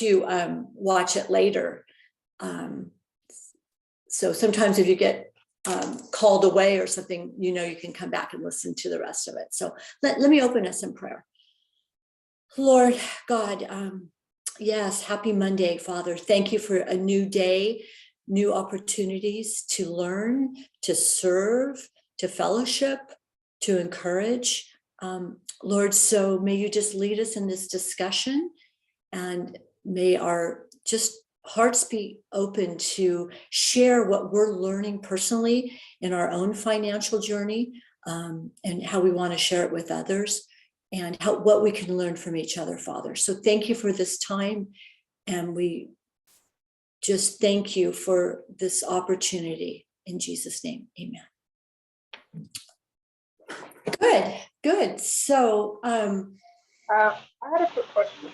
to watch it later. So sometimes if you get called away or something, you can come back and listen to the rest of it. So let me open us in prayer. Lord God, yes, happy Monday, Father. Thank you for a new day, new opportunities to learn, to serve, to fellowship, to encourage. Lord, so may you just lead us in this discussion, and may our just hearts be open to share what we're learning personally in our own financial journey, and how we want to share it with others, and what we can learn from each other, Father. So thank you for this time, and we just thank you for this opportunity. In Jesus' name, amen. Good. So I had a quick question.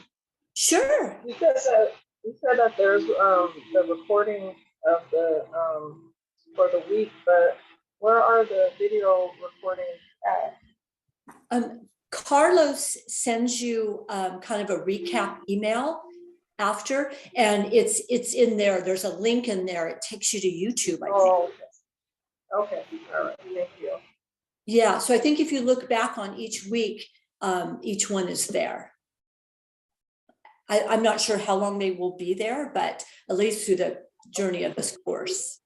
Sure. You said that there's the recording of the for the week, but where are the video recordings at? Carlos sends you kind of a recap email after, and it's in there. There's a link in there. It takes you to YouTube, I think. Okay. All right. Thank you. Yeah. So I think if you look back on each week, each one is there. I'm not sure how long they will be there, but at least through the journey of this course.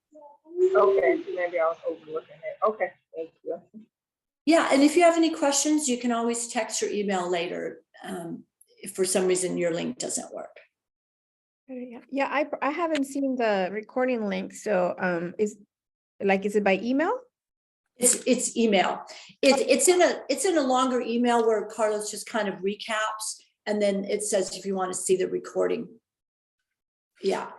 Okay. Maybe I was overlooking it. Okay. Thank you. Yeah. And if you have any questions, you can always text or email later, if for some reason your link doesn't work. Yeah, I haven't seen the recording link. So is it by email? It's email. It's in a longer email where Carlos just kind of recaps, and then it says if you want to see the recording. Yeah.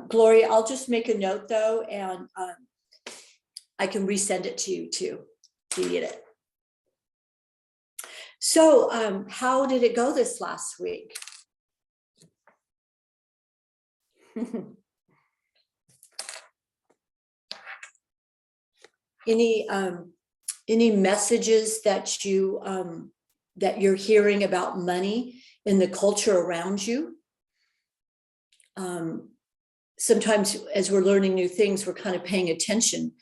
Gloria, I'll just make a note though, and I can resend it to you too if you need it. So how did it go this last week? Any messages that you're hearing about money in the culture around you? Sometimes as we're learning new things, we're kind of paying attention.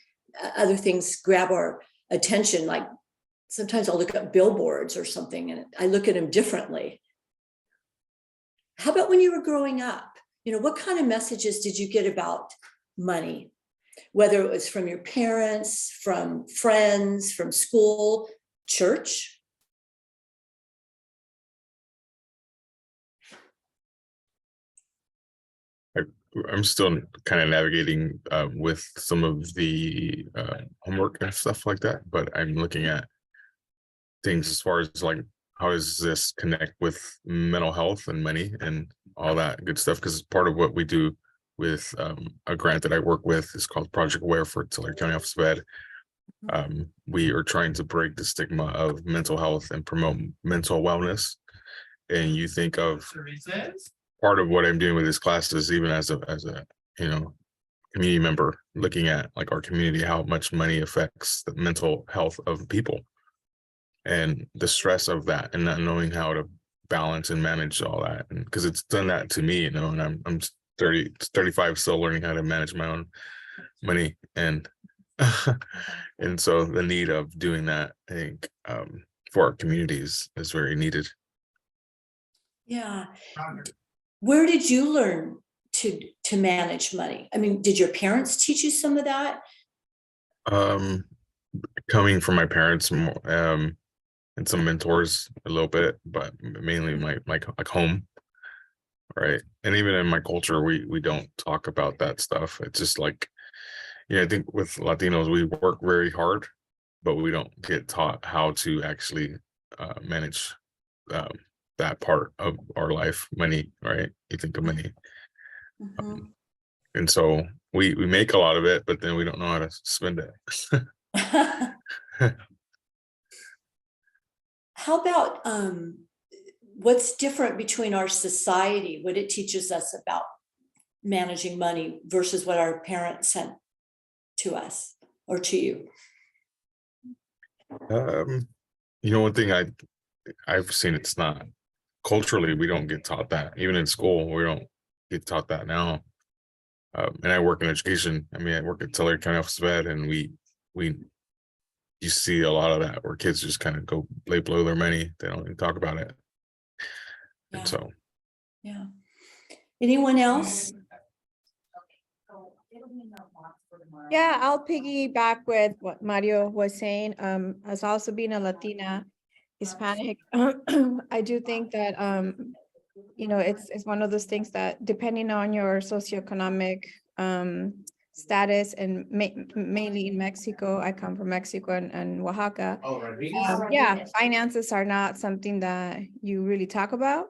Other things grab our attention. Like sometimes I'll look at billboards or something and I look at them differently. How about when you were growing up? What kind of messages did you get about money? Whether it was from your parents, from friends, from school, church? I'm still kind of navigating with some of the homework and stuff like that, but I'm looking at things as far as like, how does this connect with mental health and money and all that good stuff? Because part of what we do with a grant that I work with is called Project Aware for Tulare County Office of Ed. We are trying to break the stigma of mental health and promote mental wellness. And you think of part of what I'm doing with this class is even as a community member, looking at like our community, how much money affects the mental health of people and the stress of that, and not knowing how to balance and manage all that. And because it's done that to me, and I'm 35, still learning how to manage my own money, and and so the need of doing that, I think, for our communities is very needed. Yeah. Where did you learn to manage money? I mean, did your parents teach you some of that? Coming from my parents, and some mentors a little bit, but mainly my like home. Right. And even in my culture, we don't talk about that stuff. It's just like, I think with Latinos, we work very hard, but we don't get taught how to actually manage that part of our life, money, right? You think of money. Mm-hmm. And so we make a lot of it, but then we don't know how to spend it. How about what's different between our society, what it teaches us about managing money versus what our parents sent to us or to you? One thing I've seen, it's not culturally, we don't get taught that. Even in school, we don't get taught that now. And I work in education. I mean, I work at Tulare County Office of Ed, and you see a lot of that where kids just kind of they blow their money. They don't even talk about it. Yeah. And so, Yeah. Anyone else? Yeah, I'll piggyback with what Mario was saying. As also being a Latina, Hispanic, I do think that it's one of those things that depending on your socioeconomic status, and mainly in Mexico, I come from Mexico and Oaxaca. Yeah, finances are not something that you really talk about,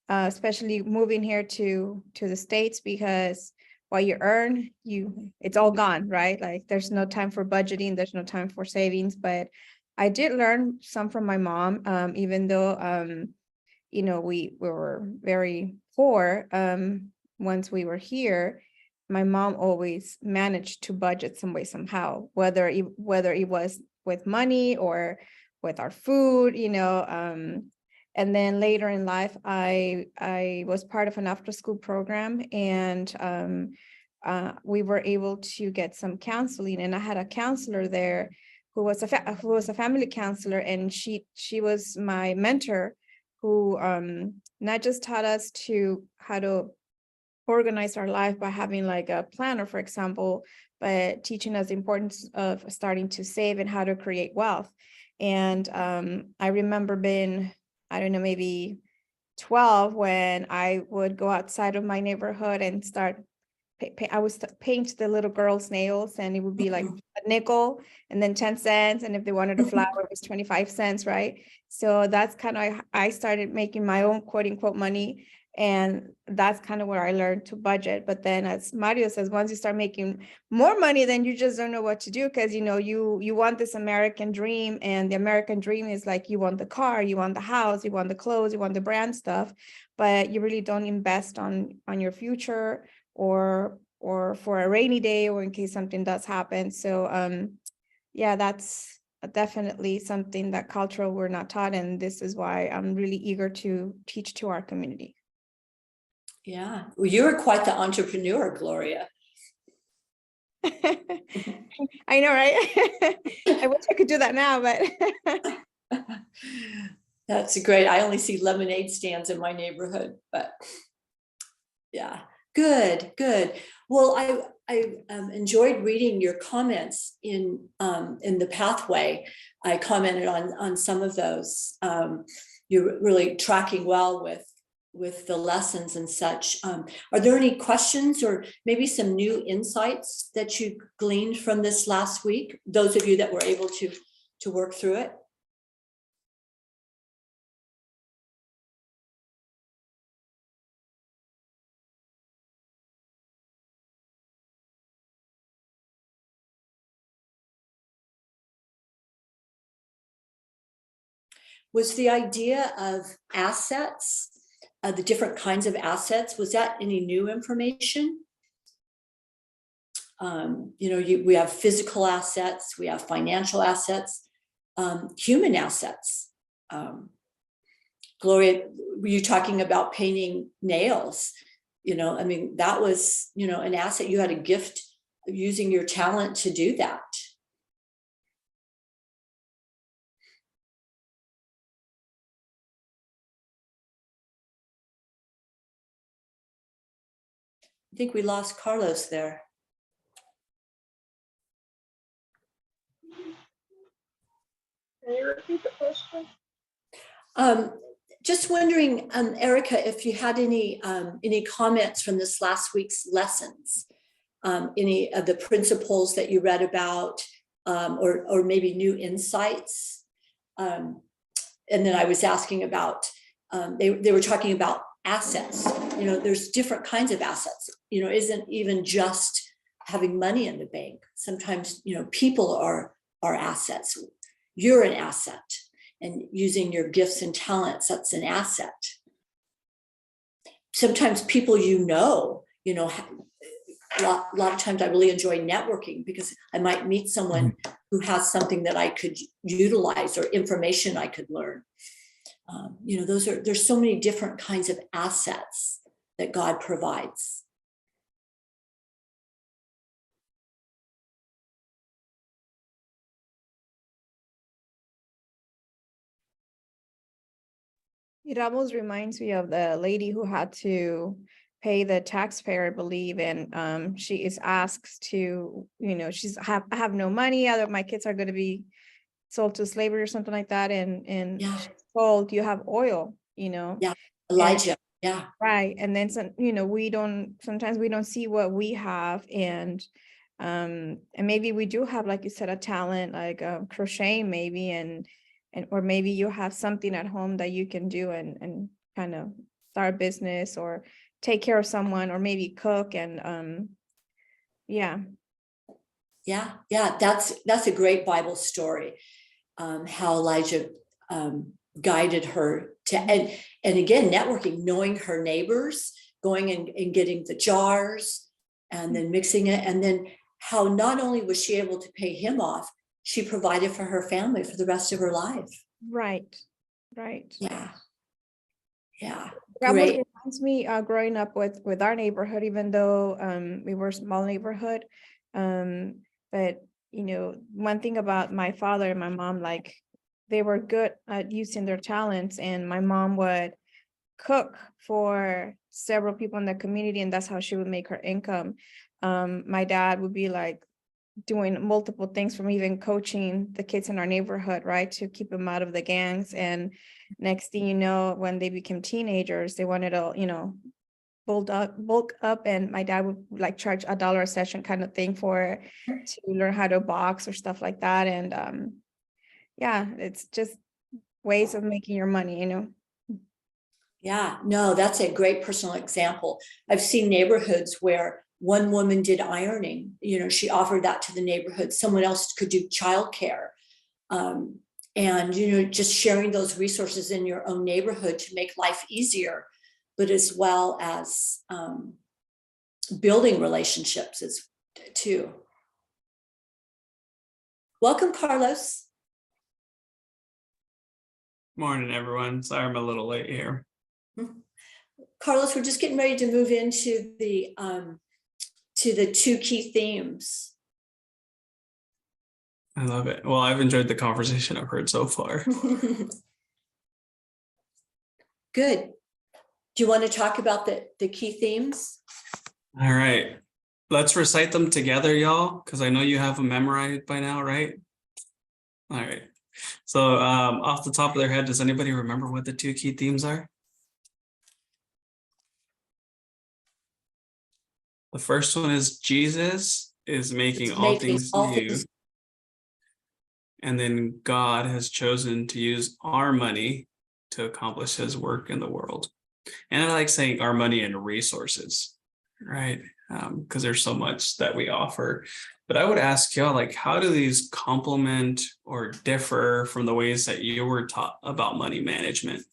especially moving here to the States, because what you earn, it's all gone, right? Like there's no time for budgeting, there's no time for savings. But I did learn some from my mom, even though we were very poor once we were here. My mom always managed to budget some way, somehow, whether it was with money or with our food, and then later in life, I was part of an after school program, and we were able to get some counseling, and I had a counselor there who was a family counselor, and she was my mentor, who not just taught us how to organize our life by having like a planner, for example, but teaching us the importance of starting to save and how to create wealth. And I remember being, I don't know, maybe 12 when I would go outside of my neighborhood and start I would paint the little girls' nails, and it would be like a nickel and then 10 cents. And if they wanted a flower, it was 25 cents, right? So that's kind of, I started making my own quote unquote money. And that's kind of where I learned to budget. But then, as Mario says, once you start making more money, then you just don't know what to do, because you want this American dream, and the American dream is like, you want the car, you want the house, you want the clothes, you want the brand stuff, but you really don't invest on your future, or for a rainy day, or in case something does happen. So yeah, that's definitely something that cultural we're not taught, and this is why I'm really eager to teach to our community. Yeah, well, you're quite the entrepreneur, Gloria. I know, right? I wish I could do that now, but That's great. I only see lemonade stands in my neighborhood, but yeah, good. Well, I enjoyed reading your comments in the pathway. I commented on some of those. You're really tracking well with the lessons and such. Are there any questions or maybe some new insights that you gleaned from this last week? Those of you that were able to work through it? Was the idea of assets, the different kinds of assets, was that any new information? We have physical assets, we have financial assets, human assets. Gloria, were you talking about painting nails? I mean, that was, an asset. You had a gift of using your talent to do that. I think we lost Carlos there. Can you repeat the question? Just wondering, Erica, if you had any comments from this last week's lessons, any of the principles that you read about, or maybe new insights. And then I was asking about, they were talking about assets. There's different kinds of assets. Isn't even just having money in the bank. Sometimes, people are assets. You're an asset, and using your gifts and talents, that's an asset. Sometimes people, a lot of times I really enjoy networking, because I might meet someone who has something that I could utilize, or information I could learn. There's so many different kinds of assets that God provides. It almost reminds me of the lady who had to pay the taxpayer, I believe, and she is asked to, I have no money, either my kids are going to be sold to slavery or something like that, and Yeah. she's told you have oil, Yeah. Elijah. Yeah. Right. And then some, sometimes we don't see what we have, and maybe we do have, like you said, a talent like crocheting maybe, and or maybe you have something at home that you can do and kind of start a business or take care of someone, or maybe cook, and yeah. Yeah. That's a great Bible story. How Elijah guided her to, and again, networking, knowing her neighbors, going and getting the jars and then mixing it. And then how not only was she able to pay him off, she provided for her family for the rest of her life. Right. Yeah. That Great. reminds me, growing up with our neighborhood, even though we were a small neighborhood, but one thing about my father and my mom, like they were good at using their talents, and my mom would cook for several people in the community, and that's how she would make her income. My dad would be like doing multiple things, from even coaching the kids in our neighborhood, right, to keep them out of the gangs. And next thing you know, when they became teenagers, they wanted to, bulk up, and my dad would like charge $1 a session kind of thing to learn how to box or stuff like that. And yeah, it's just ways of making your money. Yeah, no, that's a great personal example. I've seen neighborhoods where one woman did ironing, she offered that to the neighborhood. Someone else could do childcare. And, just sharing those resources in your own neighborhood to make life easier, but as well as building relationships too. Welcome, Carlos. Morning, everyone. Sorry I'm a little late here. Carlos, we're just getting ready to move into the two key themes. I love it. Well, I've enjoyed the conversation I've heard so far. Good. Do you want to talk about the key themes? All right. Let's recite them together, y'all, because I know you have them memorized by now, right? All right. So off the top of their head, does anybody remember what the two key themes are? The first one is Jesus is making all things new. And then God has chosen to use our money to accomplish his work in the world. And I like saying our money and resources, right? Because there's so much that we offer. But I would ask y'all, like, how do these complement or differ from the ways that you were taught about money management?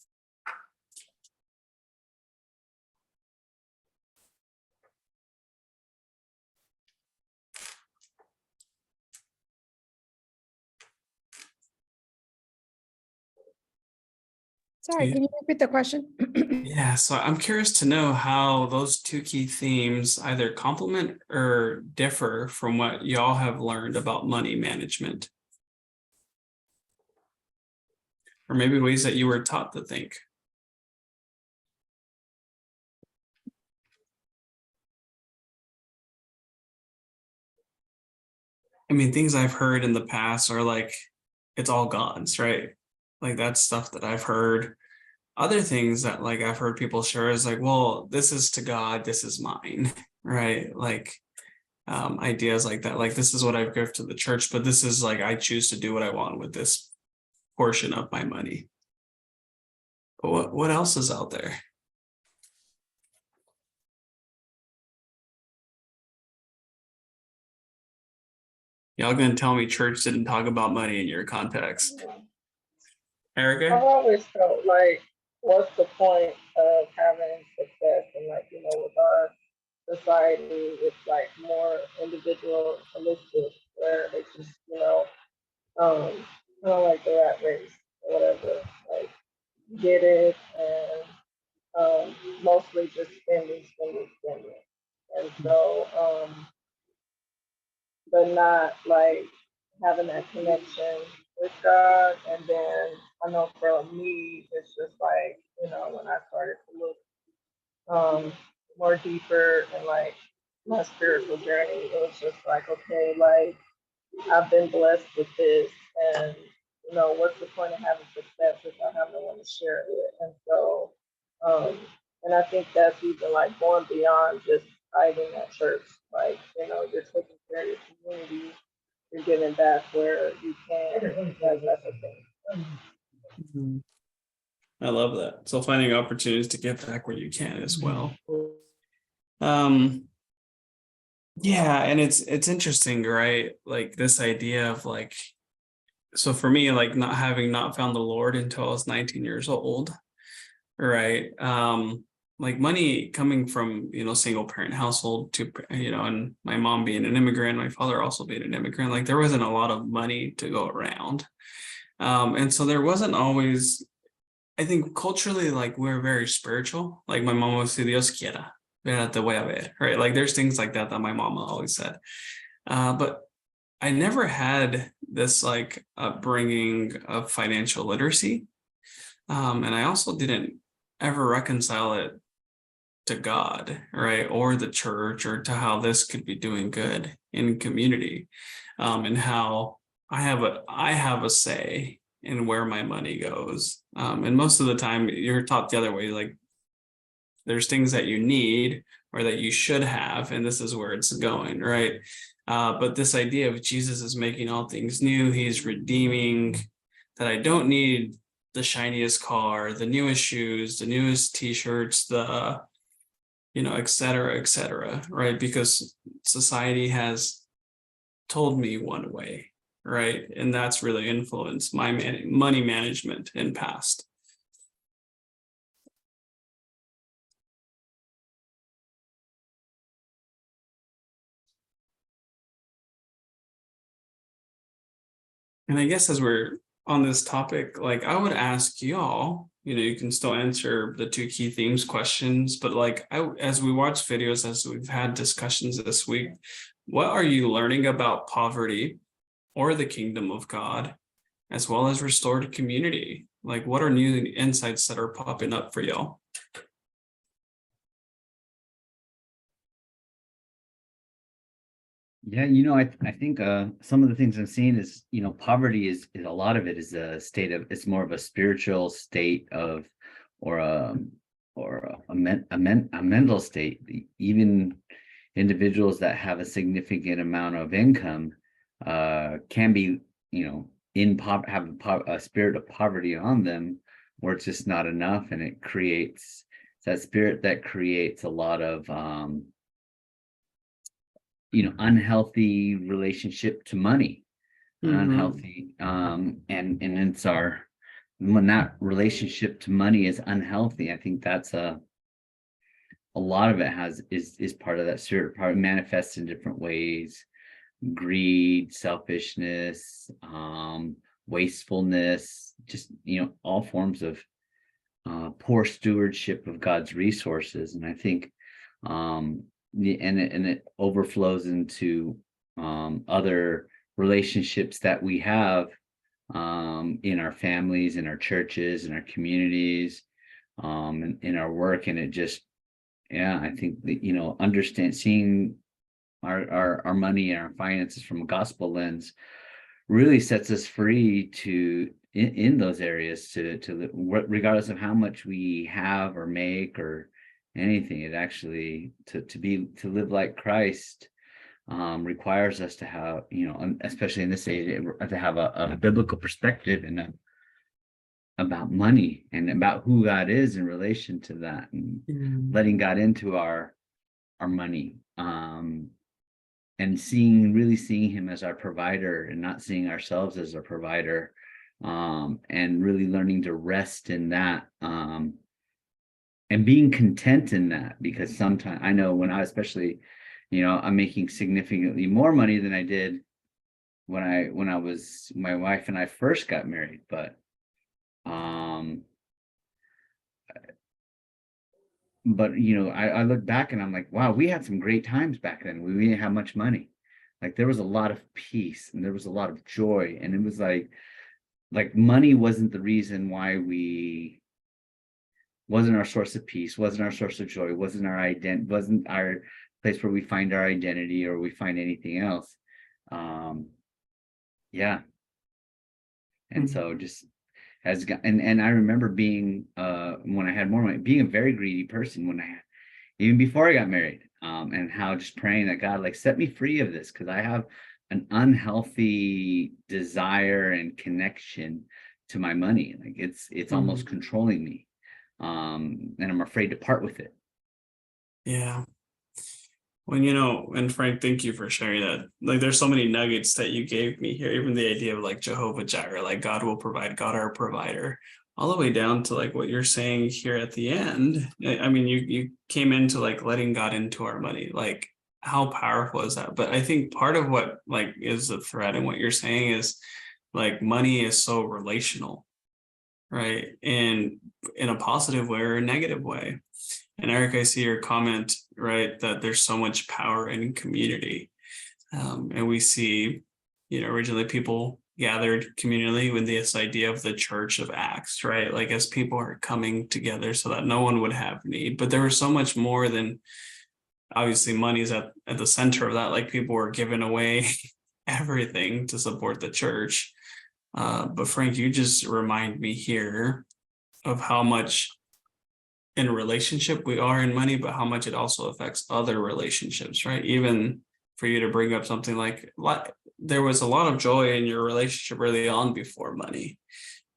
Sorry, can you repeat the question? Yeah, so I'm curious to know how those two key themes either complement or differ from what y'all have learned about money management. Or maybe ways that you were taught to think. I mean, things I've heard in the past are like, it's all God's, right? Like that's stuff that I've heard. Other things that like I've heard people share is like, well, this is to God, this is mine, right? Like ideas like that, like this is what I've given to the church, but this is like, I choose to do what I want with this portion of my money. But what else is out there? Y'all gonna tell me church didn't talk about money in your context? Erica? I've always felt like, what's the point of having success? And like, with our society, it's like more individualistic, where it's just, kind of like the rat race or whatever. Like, get it, and mostly just spending. And so, but not like having that connection with God. And then I know for me, it's just like, when I started to look more deeper and like my spiritual journey, it was just like, okay, like I've been blessed with this, and what's the point of having success if I have no one to share it with? And so, and I think that's even like going beyond just tithing at church. Like, you're taking care of your community, you're giving back where you can. That's a thing. Mhm. I love that. So finding opportunities to give back where you can as well. Yeah, and it's interesting, right? Like this idea of like, so for me, like not found the Lord until I was 19 years old, right? Like money coming from, single parent household to, and my mom being an immigrant, my father also being an immigrant, like there wasn't a lot of money to go around. And so there wasn't always, I think culturally, like we're very spiritual. Like my mom always say, Dios quiera, verá te voy a ver, right? Like there's things like that my mom always said. But I never had this like upbringing of financial literacy. And I also didn't ever reconcile it to God, right? Or the church, or to how this could be doing good in community. And how I have a say in where my money goes. And most of the time you're taught the other way, like there's things that you need or that you should have, and this is where it's going, right? But this idea of Jesus is making all things new, he's redeeming, that I don't need the shiniest car, the newest shoes, the newest t-shirts, the, et cetera, right? Because society has told me one way, right? And that's really influenced my money management in past. And I guess as we're on this topic, like I would ask y'all, you can still answer the 2 key themes questions, but like as we watch videos, as we've had discussions this week, what are you learning about poverty or the kingdom of God, as well as restored community? Like what are new insights that are popping up for y'all? Yeah, I think some of the things I'm seeing is, poverty is a lot of it is a state of, it's more of a spiritual state of, or a mental state. Even individuals that have a significant amount of income can be, have a spirit of poverty on them, where it's just not enough, and it creates that spirit that creates a lot of unhealthy relationship to money, unhealthy, and it's when that relationship to money is unhealthy, I think that's a lot of it is part of that spirit. Part manifests in different ways: greed, selfishness, wastefulness, just all forms of poor stewardship of God's resources. And I think and it overflows into other relationships that we have in our families, in our churches, in our communities, and in our work. And it just, I think that seeing our money and our finances from a gospel lens really sets us free to in those areas to regardless of how much we have or make or anything. It actually to live like Christ requires us to have, especially in this age, to have a biblical perspective and about money and about who God is in relation to that, and letting God into our money, and really seeing him as our provider and not seeing ourselves as a provider, and really learning to rest in that, and being content in that. Because sometimes I know when I, especially, I'm making significantly more money than I did when my wife and I first got married, but I look back and I'm like, wow, we had some great times back then. We didn't have much money. Like there was a lot of peace and there was a lot of joy. And it was like money wasn't the reason why wasn't our source of peace, wasn't our source of joy, wasn't our place where we find our identity or we find anything else. Yeah. And so just and I remember being when I had more money, being a very greedy person even before I got married, and how just praying that God, like, set me free of this, because I have an unhealthy desire and connection to my money. Like it's almost controlling me. And I'm afraid to part with it. Yeah. Well, and Frank, thank you for sharing that. Like, there's so many nuggets that you gave me here, even the idea of like Jehovah Jireh, like God will provide, God our provider, all the way down to like what you're saying here at the end. I mean, you came into like letting God into our money. Like, how powerful is that? But I think part of what like is the thread in what you're saying is like money is so relational, right? And in a positive way or a negative way. And Eric, I see your comment, right, that there's so much power in community. And we see, originally people gathered communally with this idea of the Church of Acts, right? Like as people are coming together so that no one would have need. But there was so much more than, obviously money's at the center of that. Like people were giving away everything to support the church. But Frank, you just remind me here of how much in relationship we are in money, but how much it also affects other relationships, right? Even for you to bring up something like there was a lot of joy in your relationship early on before money,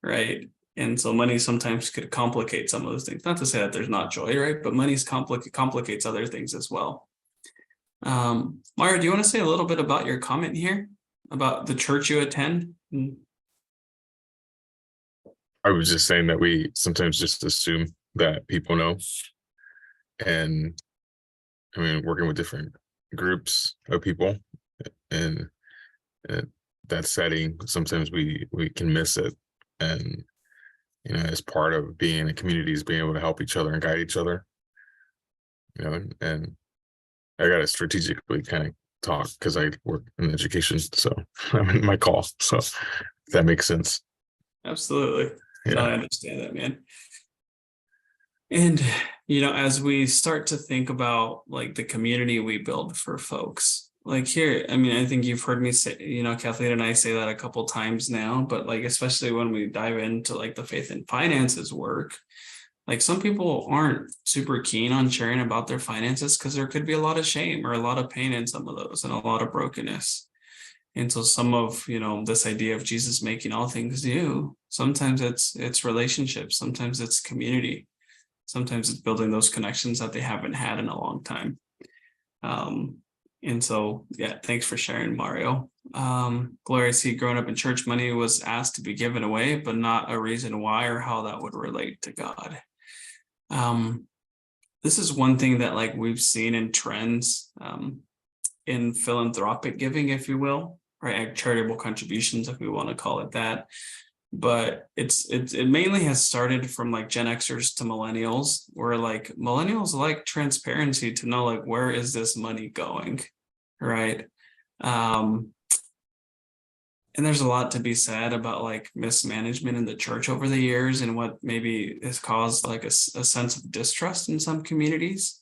right? And so money sometimes could complicate some of those things. Not to say that there's not joy, right? But money's complicates other things as well. Mario, do you want to say a little bit about your comment here about the church you attend? I was just saying that we sometimes just assume that people know. And I mean, working with different groups of people and that setting, sometimes we can miss it. And, as part of being in a community is being able to help each other and guide each other, and I got to strategically kind of talk because I work in education. So I'm in my call. So if that makes sense. Absolutely. Yeah. No, I understand that, man. And, as we start to think about like the community we build for folks, like here, I mean, I think you've heard me say, Kathleen and I say that a couple times now, but like, especially when we dive into like the faith and finances work, like some people aren't super keen on sharing about their finances because there could be a lot of shame or a lot of pain in some of those and a lot of brokenness. And so some of, this idea of Jesus making all things new, sometimes it's relationships, sometimes it's community. Sometimes it's building those connections that they haven't had in a long time. And so, yeah, thanks for sharing, Mario. Gloria, I see growing up in church, money was asked to be given away, but not a reason why or how that would relate to God. This is one thing that like we've seen in trends in philanthropic giving, if you will, right? Charitable contributions, if we want to call it that. But it mainly has started from like Gen Xers to millennials, where like millennials like transparency to know like where is this money going, right? And there's a lot to be said about like mismanagement in the church over the years and what maybe has caused like a sense of distrust in some communities.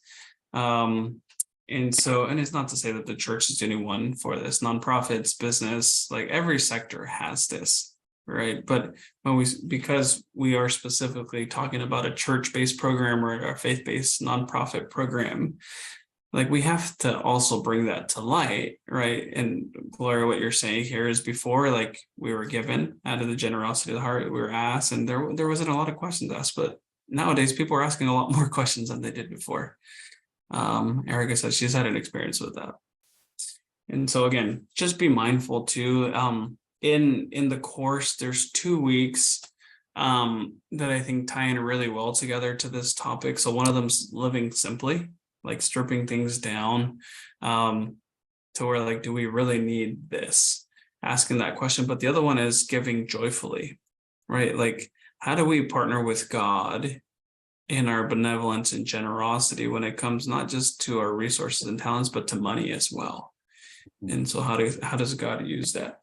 And it's not to say that the church is doing one for this. Nonprofits, business, like every sector has this. Right. But because we are specifically talking about a church-based program or a faith-based nonprofit program, like we have to also bring that to light. Right. And Gloria, what you're saying here is before, like we were given out of the generosity of the heart, we were asked, and there wasn't a lot of questions asked, but nowadays people are asking a lot more questions than they did before. Erica says she's had an experience with that. And so again, just be mindful too. In the course, there's 2 weeks that I think tie in really well together to this topic. So one of them's living simply, like stripping things down to where like, do we really need this? Asking that question. But the other one is giving joyfully, right? Like, how do we partner with God in our benevolence and generosity when it comes not just to our resources and talents, but to money as well. And so how does God use that?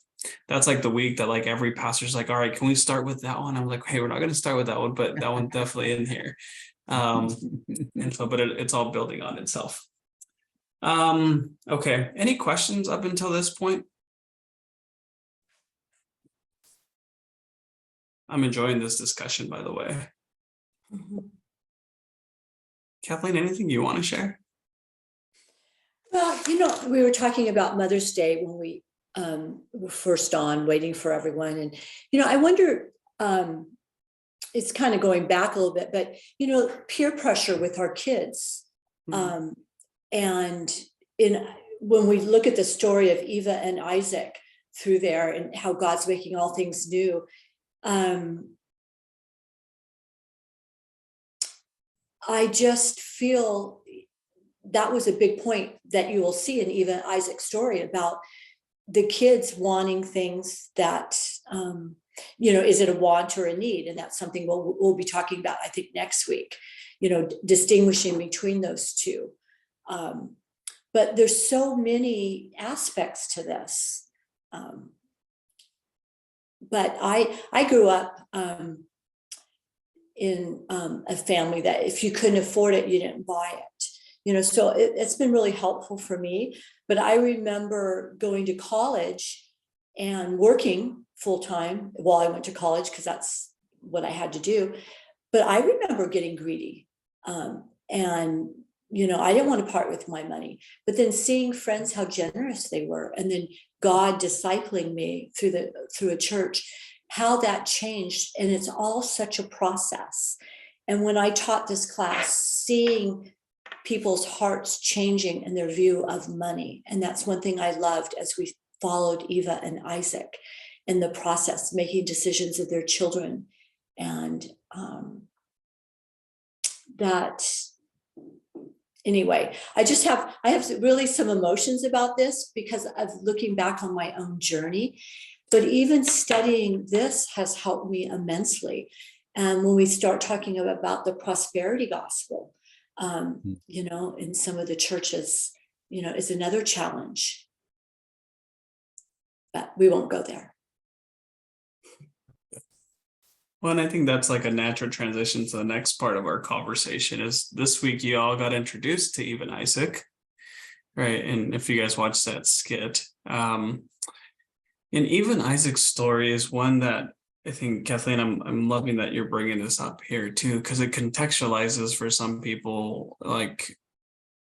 That's like the week that like every pastor's like, all right, can we start with that one? I'm like, hey, we're not going to start with that one, but that one definitely in here. And so, but it's all building on itself. Okay. Any questions up until this point? I'm enjoying this discussion, by the way. Mhm. Kathleen, anything you want to share? Well, we were talking about Mother's Day when we were first on, waiting for everyone. And, I wonder, it's kind of going back a little bit, but, peer pressure with our kids. And when we look at the story of Eva and Isaac through there and how God's making all things new, I just feel that was a big point that you will see in Eva and Isaac's story about the kids wanting things that, is it a want or a need? And that's something we'll be talking about, I think, next week, distinguishing between those two. But there's so many aspects to this. But I grew up in a family that if you couldn't afford it, you didn't buy it. So it's been really helpful for me. But I remember going to college and working full time while I went to college, because that's what I had to do. But I remember getting greedy. And, I didn't want to part with my money. But then seeing friends, how generous they were, and then God discipling me through a church, how that changed. And it's all such a process. And when I taught this class, seeing people's hearts changing in their view of money. And that's one thing I loved as we followed Eva and Isaac in the process, making decisions of their children. And anyway, I have really some emotions about this because of looking back on my own journey. But even studying this has helped me immensely. And when we start talking about the prosperity gospel, in some of the churches, is another challenge. But we won't go there. Well, and I think that's like a natural transition to the next part of our conversation. Is this week you all got introduced to Eve and Isaac, right? And if you guys watched that skit, and Eve and Isaac's story is one that I think, Kathleen, I'm loving that you're bringing this up here too, because it contextualizes for some people like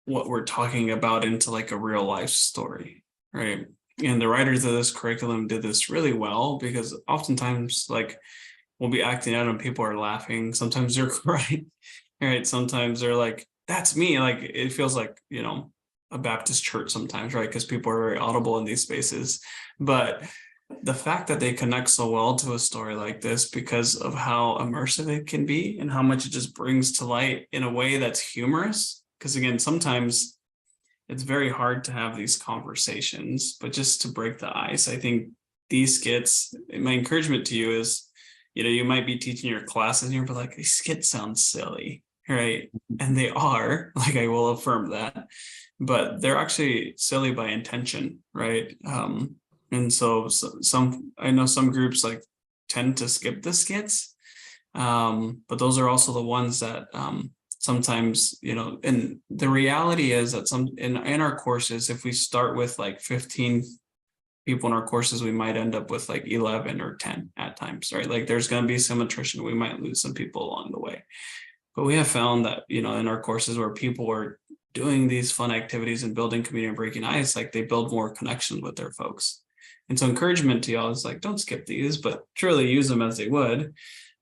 what we're talking about into like a real life story, right? And the writers of this curriculum did this really well, because oftentimes like we'll be acting out and people are laughing. Sometimes they're crying, right? Sometimes they're like, that's me. Like it feels like, a Baptist church sometimes, right? Because people are very audible in these spaces. But the fact that they connect so well to a story like this because of how immersive it can be and how much it just brings to light in a way that's humorous. Because again, sometimes it's very hard to have these conversations, but just to break the ice, I think these skits, my encouragement to you is, you might be teaching your classes and you're like, these skits sound silly, right? And they are, like, I will affirm that, but they're actually silly by intention, right? And so I know some groups like tend to skip the skits, but those are also the ones that sometimes, and the reality is that in our courses, if we start with like 15 people in our courses, we might end up with like 11 or 10 at times, right? Like there's going to be some attrition. We might lose some people along the way. But we have found that, in our courses where people are doing these fun activities and building community and breaking ice, like they build more connection with their folks. And so encouragement to y'all is like, don't skip these, but truly use them as they would.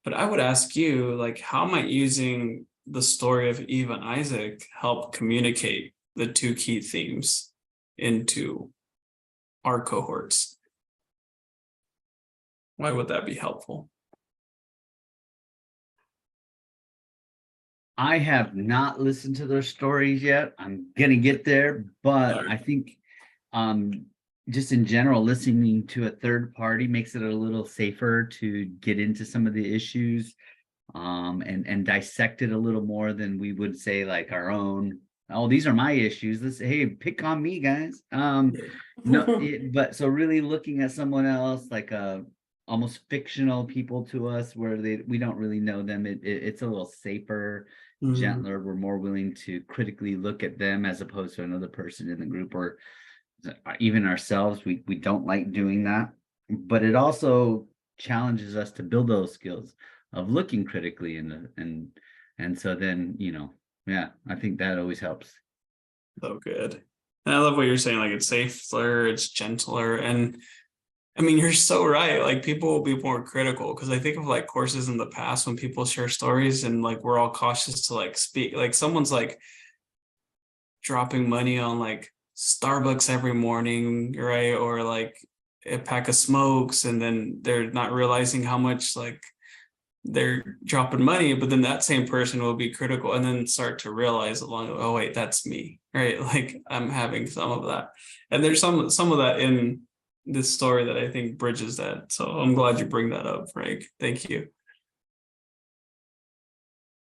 But I would ask you, like, how might using the story of Eve and Isaac help communicate the two key themes into our cohorts? Why would that be helpful? I have not listened to their stories yet. I'm gonna get there, but I think just in general, listening to a third party makes it a little safer to get into some of the issues. and dissect it a little more than we would say like our own. Oh, these are my issues. Let's hey, pick on me, guys. But so really looking at someone else like a almost fictional people to us where we don't really know them. It's a little safer, gentler. We're more willing to critically look at them as opposed to another person in the group or even ourselves. We don't like doing that, but it also challenges us to build those skills of looking critically and so then yeah, I think that always helps. So good. And I love what you're saying, like it's safer, it's gentler. And I mean, you're so right. Like people will be more critical because I think of like courses in the past when people share stories and like we're all cautious to like speak. Like someone's like dropping money on like Starbucks every morning, right? Or like a pack of smokes, and then they're not realizing how much like they're dropping money, but then that same person will be critical and then start to realize along, oh wait, that's me, right? Like I'm having some of that. And there's some of that in this story that I think bridges that. So I'm glad you bring that up, Frank. Thank you.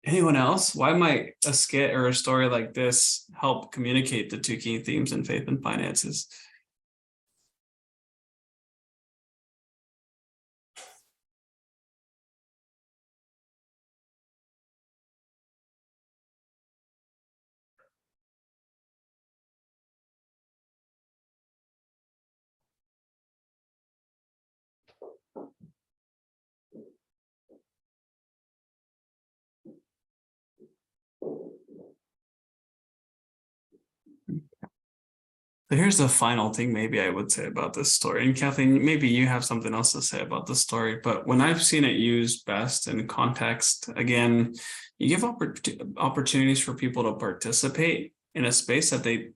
Anyone else? Why might a skit or a story like this help communicate the two key themes in faith and finances? So here's the final thing maybe I would say about this story. And Kathleen, maybe you have something else to say about the story, but when I've seen it used best in context, again, you give opportunities for people to participate in a space that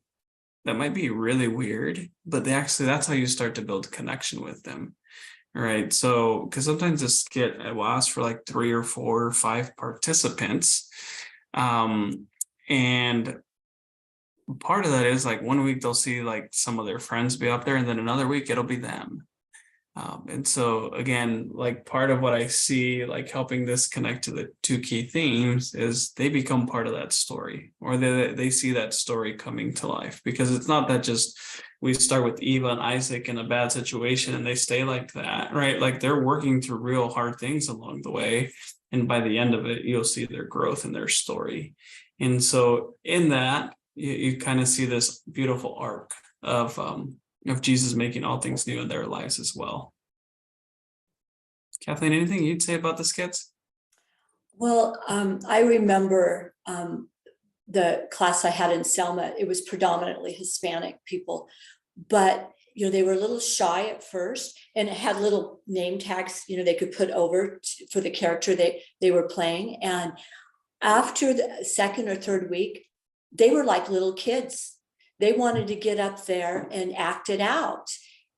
might be really weird, but that's how you start to build connection with them. Right. So, because sometimes a skit will ask for like 3 or 4 or 5 participants. And part of that is like one week they'll see like some of their friends be up there, and then another week it'll be them. And so again, like part of what I see like helping this connect to the two key themes is they become part of that story, or they see that story coming to life, because it's not that just we start with Eva and Isaac in a bad situation and they stay like that, right? Like they're working through real hard things along the way. And by the end of it, you'll see their growth in their story. And so in that, you kind of see this beautiful arc of Jesus making all things new in their lives as well. Kathleen, anything you'd say about the skits? Well, I remember the class I had in Selma. It was predominantly Hispanic people, but they were a little shy at first, and it had little name tags they could put over for the character they were playing. And after the second or third week, they were like little kids. They wanted to get up there and act it out.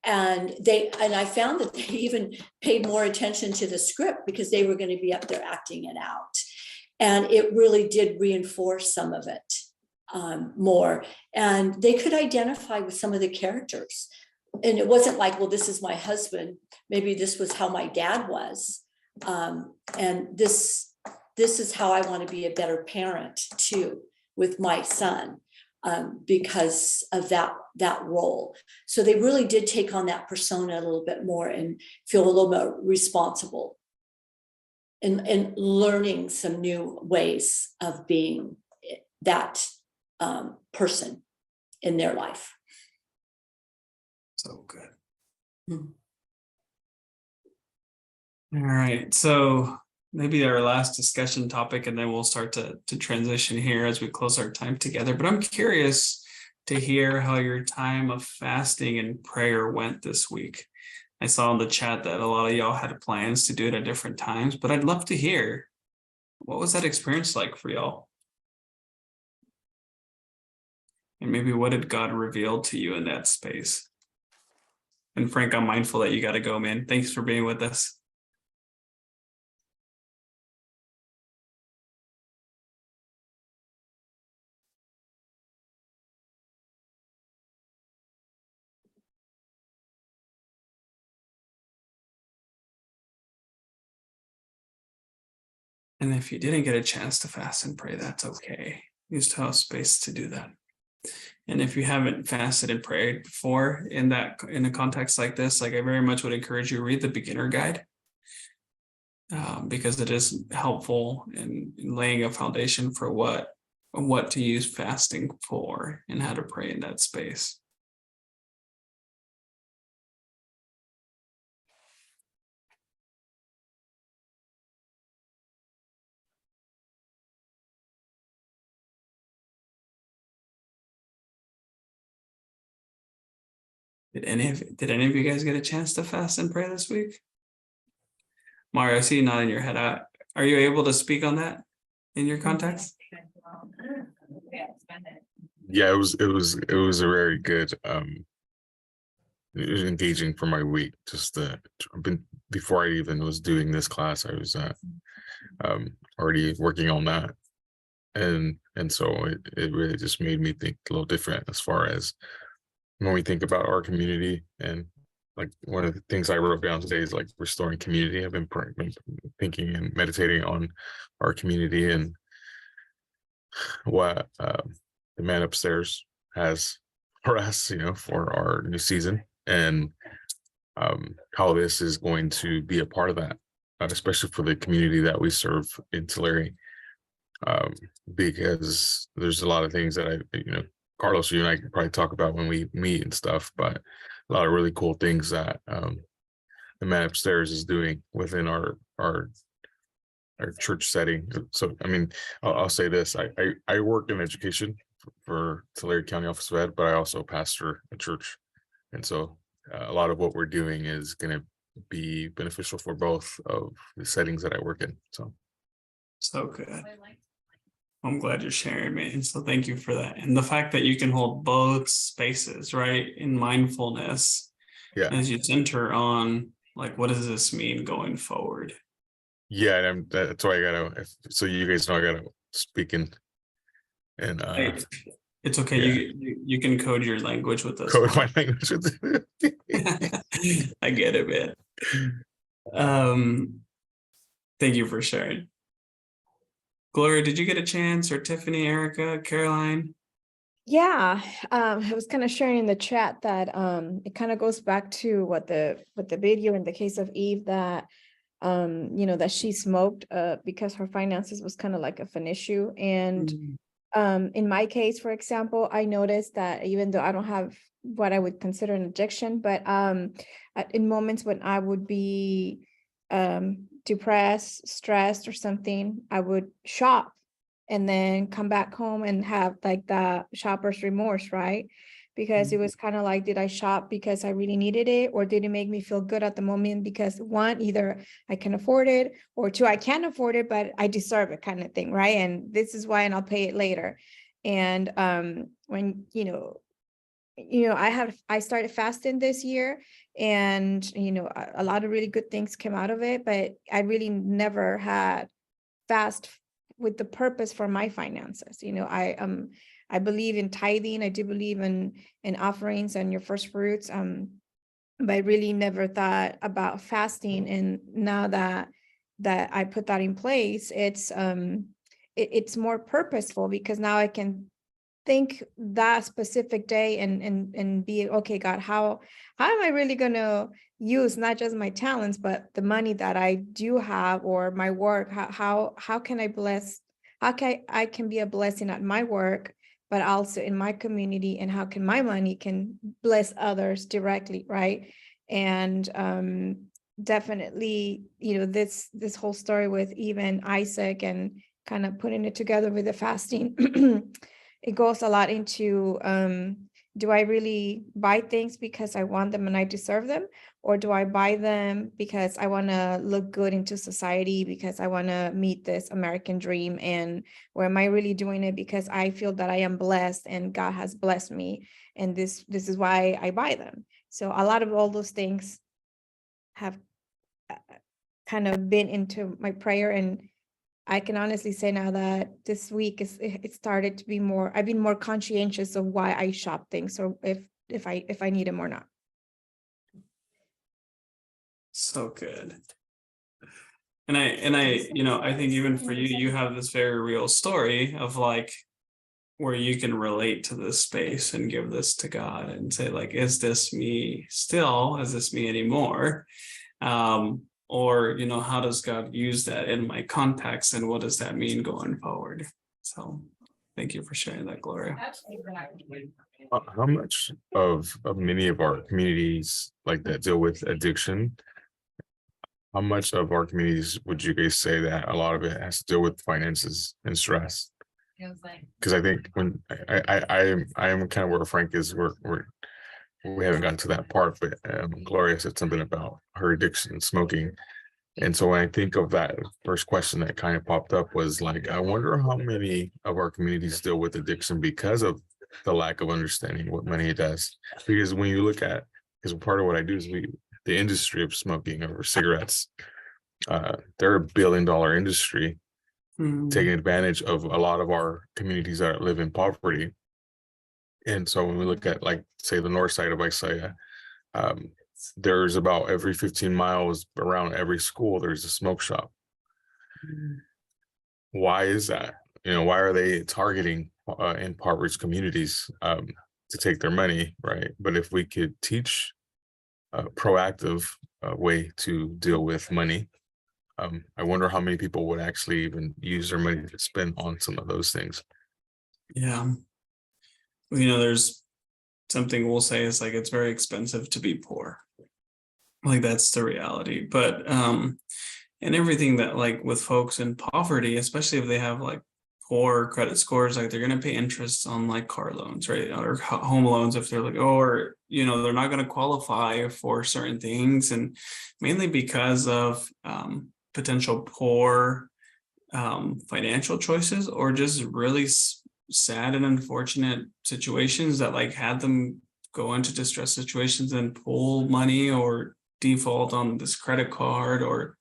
And I found that they even paid more attention to the script because they were going to be up there acting it out. And it really did reinforce some of it more. And they could identify with some of the characters. And it wasn't like, well, this is my husband. Maybe this was how my dad was. And this is how I want to be a better parent too, with my son, because of that role. So they really did take on that persona a little bit more and feel a little bit responsible and learning some new ways of being that person in their life. So good. Mhm. All right. So maybe our last discussion topic, and then we'll start to transition here as we close our time together. But I'm curious to hear how your time of fasting and prayer went this week. I saw in the chat that a lot of y'all had plans to do it at different times, but I'd love to hear, what was that experience like for y'all? And maybe what did God reveal to you in that space? And Frank, I'm mindful that you got to go, man. Thanks for being with us. And if you didn't get a chance to fast and pray, that's okay. You still have space to do that. And if you haven't fasted and prayed before in a context like this, like I very much would encourage you to read the beginner guide. Because it is helpful in laying a foundation for what to use fasting for and how to pray in that space. Did any of you guys get a chance to fast and pray this week? Mario, I see you nodding your head. Are you able to speak on that in your context? Yeah, it was a very good it was engaging for my week. Just before I even was doing this class, I was already working on that. And so it really just made me think a little different as far as when we think about our community. And like one of the things I wrote down today is like restoring community. I've been thinking and meditating on our community and what the man upstairs has for us, for our new season, and how this is going to be a part of that, especially for the community that we serve in Tulare. Because there's a lot of things that Carlos, you and I can probably talk about when we meet and stuff, but a lot of really cool things that the man upstairs is doing within our church setting. So, I mean, I'll say this, I work in education for Tulare County Office of Ed, but I also pastor a church. And so a lot of what we're doing is going to be beneficial for both of the settings that I work in. So good. I'm glad you're sharing, man. So thank you for that. And the fact that you can hold both spaces, right, in mindfulness, as you center on, like, what does this mean going forward? Yeah, and that's why I gotta. So you guys know I gotta speak and it's okay. Yeah. You can code your language with us. Code my language. I get it, man. Thank you for sharing. Gloria, did you get a chance, or Tiffany, Erica, Caroline? Yeah, I was kind of sharing in the chat that it kind of goes back to what the video in the case of Eve, that that she smoked because her finances was kind of like an issue. And in my case, for example, I noticed that even though I don't have what I would consider an addiction, but in moments when I would be depressed, stressed or something, I would shop and then come back home and have like the shopper's remorse, right? Because it was kind of like, did I shop because I really needed it, or did it make me feel good at the moment because one, either I can afford it, or two, I can't afford it, but I deserve it, kind of thing, right? And this is why, and I'll pay it later. And when I started fasting this year, and a lot of really good things came out of it, but I really never had fast with the purpose for my finances. I believe in tithing. I do believe in offerings and your first fruits. But I really never thought about fasting. And now that I put that in place, it's more purposeful, because now I can think that specific day and be, okay, God, how am I really going to use not just my talents, but the money that I do have, or my work? How can I bless? I can be a blessing at my work, but also in my community, and how can my money can bless others directly, right? And definitely, this whole story with Eve and Isaac, and kind of putting it together with the fasting, it goes a lot into, do I really buy things because I want them and I deserve them? Or do I buy them because I want to look good into society, because I want to meet this American dream? Or am I really doing it because I feel that I am blessed and God has blessed me, and this is why I buy them? So a lot of all those things have kind of been into my prayer, and I can honestly say now that this week it started to be more, I've been more conscientious of why I shop things, or if I need them or not. So good. And I think even for you, you have this very real story of like where you can relate to this space and give this to God and say, like, is this me still? Is this me anymore? Or, how does God use that in my context, and what does that mean going forward? So thank you for sharing that, Gloria. How much of many of our communities like that deal with addiction? How much of our communities would you guys say that a lot of it has to deal with finances and stress? Because I think when I am kind of where Frank is, we haven't gotten to that part, but Gloria said something about her addiction, smoking. And so when I think of that first question that kind of popped up was like, I wonder how many of our communities deal with addiction because of the lack of understanding what money does. Because when you look at, because part of what I do is the industry of smoking or cigarettes, they're $1 billion industry, taking advantage of a lot of our communities that live in poverty. And so when we look at, like, say, the north side of Isaiah, there's about every 15 miles around every school, there's a smoke shop. Why is that? Why are they targeting impoverished communities to take their money, right? But if we could teach a proactive way to deal with money, I wonder how many people would actually even use their money to spend on some of those things. Yeah. There's something we'll say is like, it's very expensive to be poor. Like, that's the reality. But and everything that, like, with folks in poverty, especially if they have like poor credit scores, like, they're going to pay interest on like car loans, right? Or home loans if they're like, or they're not going to qualify for certain things, and mainly because of potential poor financial choices, or just really sad and unfortunate situations that like had them go into distress situations and pull money or default on this credit card or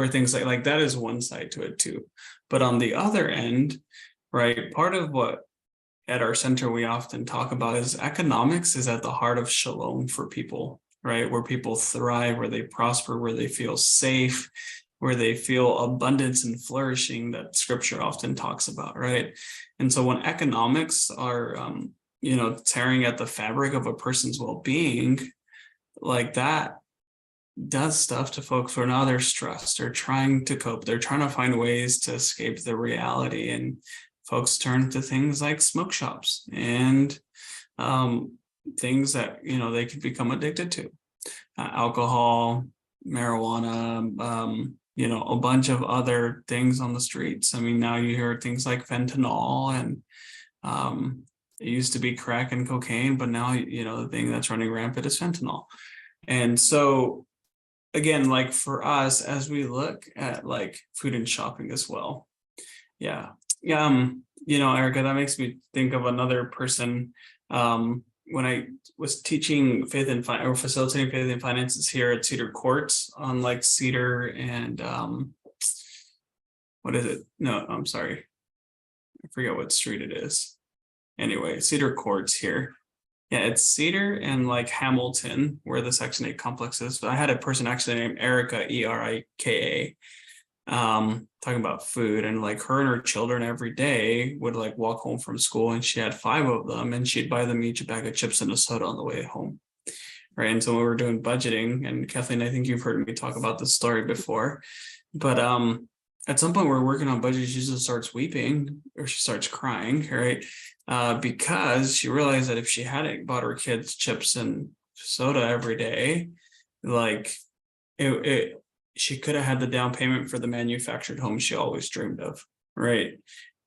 things like that is one side to it too. But on the other end, right, part of what at our center we often talk about is economics is at the heart of shalom for people, right? Where people thrive, where they prosper, where they feel safe, where they feel abundance and flourishing that scripture often talks about, right? And so when economics are, tearing at the fabric of a person's well-being, like, that does stuff to folks where now they're stressed, they're trying to cope, they're trying to find ways to escape the reality, and folks turn to things like smoke shops and things that, they could become addicted to, alcohol, marijuana, a bunch of other things on the streets. I mean, now you hear things like fentanyl, and it used to be crack and cocaine, but now, the thing that's running rampant is fentanyl. And so, again, like, for us, as we look at like food and shopping as well. Yeah. Erica, that makes me think of another person. When I was teaching faith and or facilitating faith and finances here at Cedar Courts on like Cedar and what is it? No, I'm sorry. I forget what street it is. Anyway, Cedar Courts here. Yeah, it's Cedar and like Hamilton, where the Section 8 complex is. I had a person actually named Erica, Erika, talking about food, and like her and her children every day would like walk home from school, and she had 5 of them, and she'd buy them each a bag of chips and a soda on the way home. Right. And so when we were doing budgeting, and Kathleen, I think you've heard me talk about this story before, but at some point we're working on budget, she just starts weeping, or she starts crying, right? Because she realized that if she hadn't bought her kids chips and soda every day, like she could have had the down payment for the manufactured home she always dreamed of, right?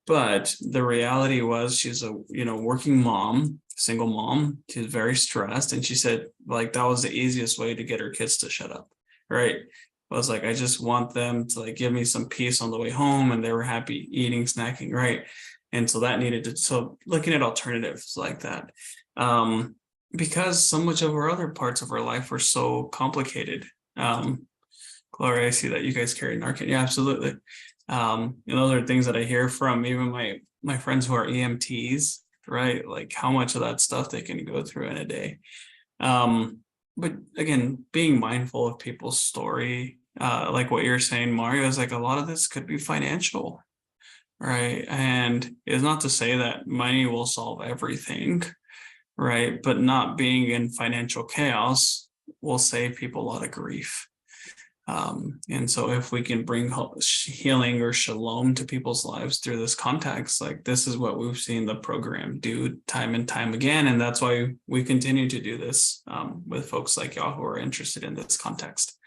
But the reality was, she's a working mom, single mom. She's very stressed, and she said like that was the easiest way to get her kids to shut up, right? I was like, I just want them to like give me some peace on the way home, and they were happy eating, snacking, right? And so that needed to, so looking at alternatives like that, because so much of our other parts of our life were so complicated. Gloria, I see that you guys carry Narcan. Yeah, absolutely. Those are things that I hear from even my friends who are EMTs, right? Like how much of that stuff they can go through in a day. But again, being mindful of people's story like what you're saying, Mario, is like a lot of this could be financial, right? And it's not to say that money will solve everything, right? But not being in financial chaos will save people a lot of grief. And so if we can bring healing or shalom to people's lives through this context, like this is what we've seen the program do time and time again. And that's why we continue to do this with folks like y'all who are interested in this context.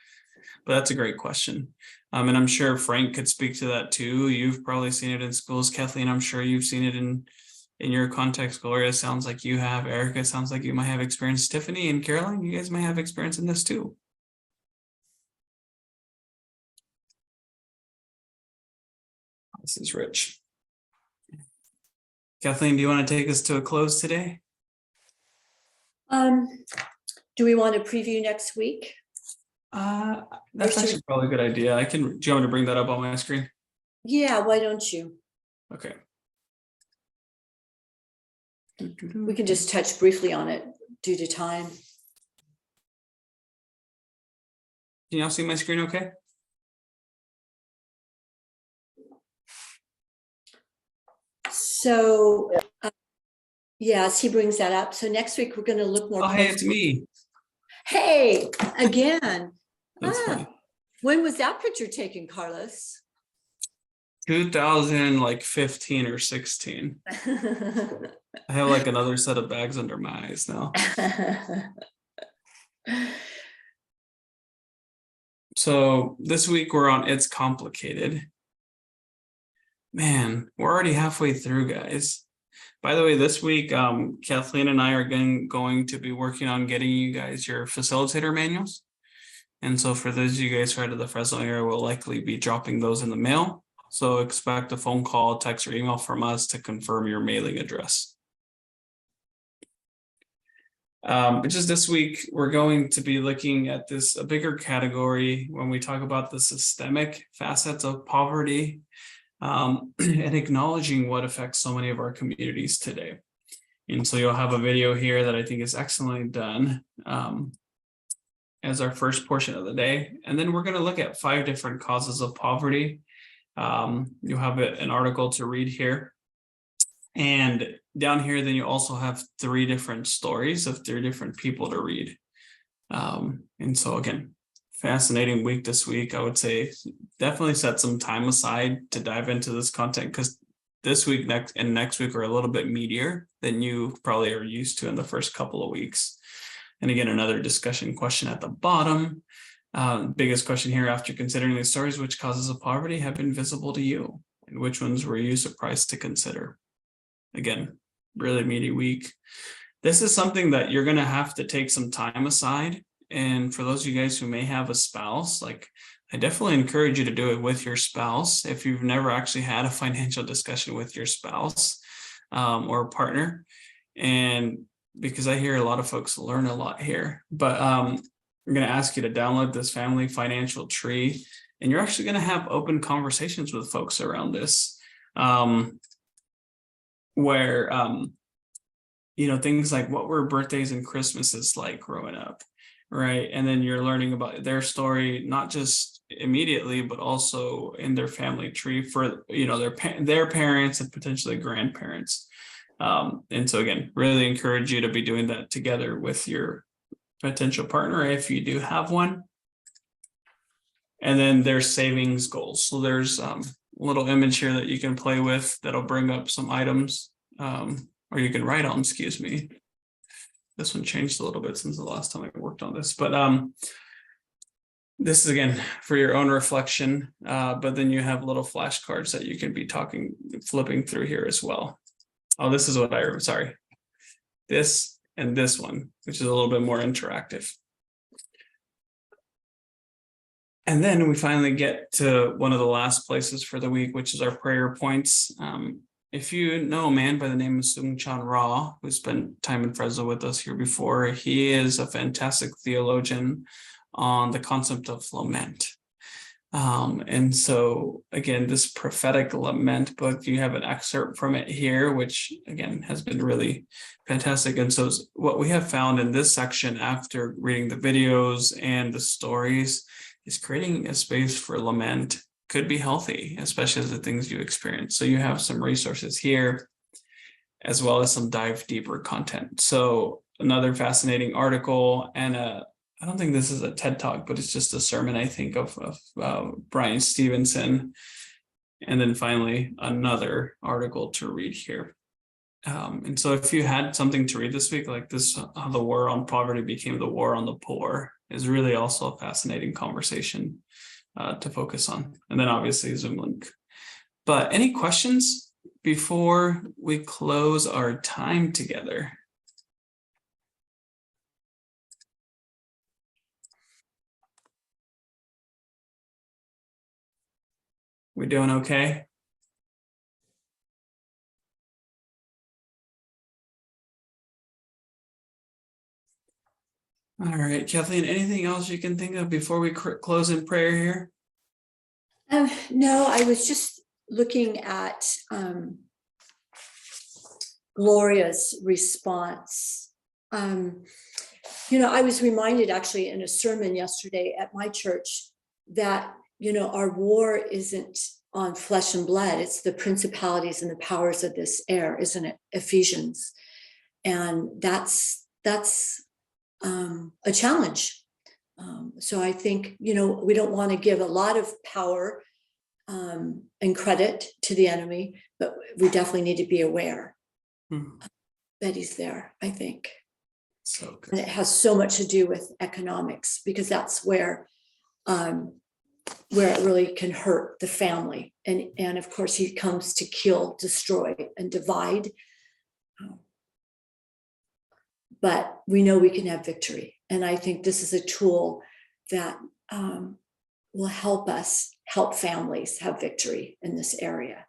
But that's a great question. And I'm sure Frank could speak to that too. You've probably seen it in schools. Kathleen, I'm sure you've seen it in your context. Gloria, sounds like you have. Erica, sounds like you might have experience. Tiffany and Caroline, you guys might have experience in this too. This is rich. Kathleen, do you want to take us to a close today? Do we want to preview next week? That's actually probably a good idea. Do you want me to bring that up on my screen? Yeah, why don't you? Okay. We can just touch briefly on it due to time. Can y'all see my screen okay? So, yes, he brings that up. So next week, we're going to look more. Oh, hey, it's me. Hey, again. That's funny. When was that picture taken, Carlos? 2015 or 16. I have like another set of bags under my eyes now. So this week we're on It's Complicated. Man, we're already halfway through, guys. By the way, this week, Kathleen and I are going to be working on getting you guys your facilitator manuals. And so for those of you guys who are out of the Fresno area, we'll likely be dropping those in the mail. So expect a phone call, text, or email from us to confirm your mailing address. Just this week, we're going to be looking at a bigger category when we talk about the systemic facets of poverty. And acknowledging what affects so many of our communities today. And so you'll have a video here that I think is excellently done as our first portion of the day. And then we're going to look at 5 different causes of poverty. You'll have an article to read here. And down here, then you also have 3 different stories of 3 different people to read. And so again, fascinating week this week. I would say definitely set some time aside to dive into this content, because this week next week are a little bit meatier than you probably are used to in the first couple of weeks. And again, another discussion question at the bottom. Biggest question here: after considering these stories, which causes of poverty have been visible to you, and which ones were you surprised to consider? Again, really meaty week. This is something that you're going to have to take some time aside. And for those of you guys who may have a spouse, like, I definitely encourage you to do it with your spouse. If you've never actually had a financial discussion with your spouse or partner, and because I hear a lot of folks learn a lot here, but I'm going to ask you to download this family financial tree, and you're actually going to have open conversations with folks around this, where, things like what were birthdays and Christmases like growing up. Right. And then you're learning about their story, not just immediately, but also in their family tree for, their parents and potentially grandparents. And so, again, really encourage you to be doing that together with your potential partner if you do have one. And then there's savings goals. So there's a little image here that you can play with that'll bring up some items, or you can write on, excuse me. This one changed a little bit since the last time I worked on this, but this is, again, for your own reflection, but then you have little flashcards that you can be flipping through here as well. Oh, this is what sorry. This and this one, which is a little bit more interactive. And then we finally get to one of the last places for the week, which is our prayer points. If you know a man by the name of Soong-Chan Rah, who spent time in Fresno with us here before, he is a fantastic theologian on the concept of lament. And so, again, this prophetic lament book, you have an excerpt from it here, which, again, has been really fantastic. And so what we have found in this section after reading the videos and the stories is creating a space for lament could be healthy, especially as the things you experience. So you have some resources here, as well as some dive deeper content. So another fascinating article, and I don't think this is a TED Talk, but it's just a sermon, I think, of Brian Stevenson. And then finally, another article to read here. And so if you had something to read this week, like this, how the war on poverty became the war on the poor, is really also a fascinating conversation to focus on. And then obviously Zoom link. But any questions before we close our time together? We doing okay? All right, Kathleen, anything else you can think of before we close in prayer here? No, I was just looking at Gloria's response. I was reminded actually in a sermon yesterday at my church that, our war isn't on flesh and blood, it's the principalities and the powers of this air, isn't it? Ephesians. And that's a challenge. So I think, we don't want to give a lot of power and credit to the enemy, but we definitely need to be aware that he's there, I think. So good. And it has so much to do with economics, because that's where it really can hurt the family. And of course, he comes to kill, destroy, and divide. But we know we can have victory. And I think this is a tool that will help us help families have victory in this area.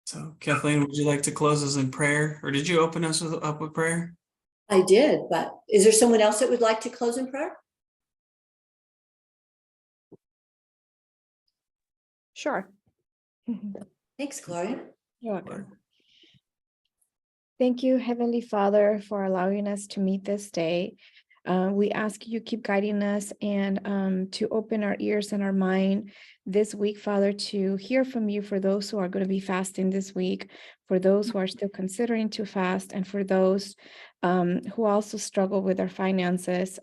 So Kathleen, would you like to close us in prayer, or did you open us up with prayer? I did, but is there someone else that would like to close in prayer? Sure. Thanks, Gloria. You're welcome. Thank you, Heavenly Father, for allowing us to meet this day. We ask you keep guiding us and to open our ears and our mind this week, Father, to hear from you for those who are going to be fasting this week, for those who are still considering to fast, and for those who also struggle with their finances.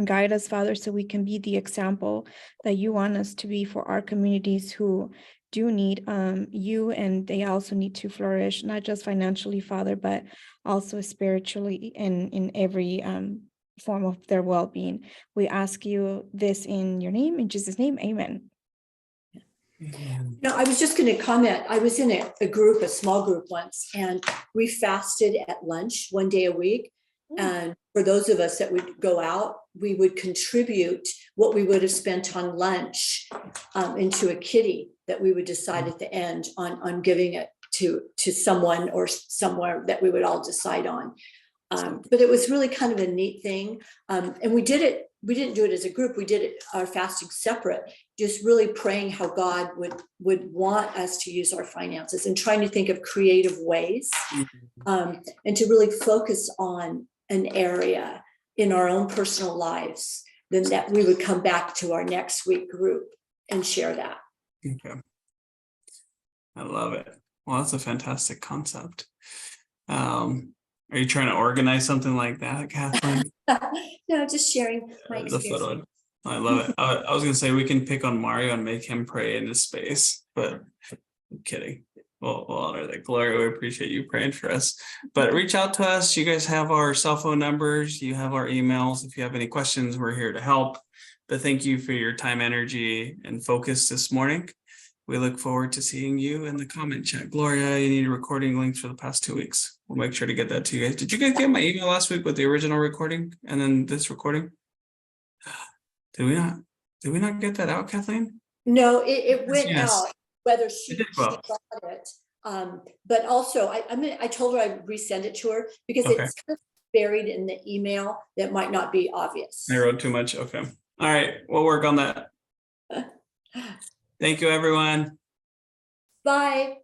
Guide us, Father, so we can be the example that you want us to be for our communities who do need you, and they also need to flourish, not just financially, Father, but also spiritually and in every form of their well-being. We ask you this in your name, in Jesus' name, amen. I was just going to comment. I was in a small group once, and we fasted at lunch one day a week. And for those of us that would go out, we would contribute what we would have spent on lunch into a kitty that we would decide at the end on giving it to someone or somewhere that we would all decide on. But it was really kind of a neat thing. And we didn't do it as a group. We did it, our fasting separate, just really praying how God would want us to use our finances and trying to think of creative ways and to really focus on an area in our own personal lives, then that we would come back to our next week group and share that. Okay. I love it. Well, that's a fantastic concept. Are you trying to organize something like that, Kathleen? No, just sharing my experience. I love it. I was going to say we can pick on Mario and make him pray in his space, but I'm kidding. We'll honor that. Gloria, we appreciate you praying for us. But reach out to us. You guys have our cell phone numbers. You have our emails. If you have any questions, we're here to help. But thank you for your time, energy, and focus this morning. We look forward to seeing you in the comment chat. Gloria, you need recording links for the past 2 weeks. We'll make sure to get that to you guys. Did you guys get my email last week with the original recording and then this recording? Did we not get that out, Kathleen? No, it went Yes. out, whether she well. got it. But also I told her I'd resend it to her because Okay. it's kind of buried in the email that might not be obvious. I wrote too much. Okay. All right. We'll work on that. Thank you, everyone. Bye.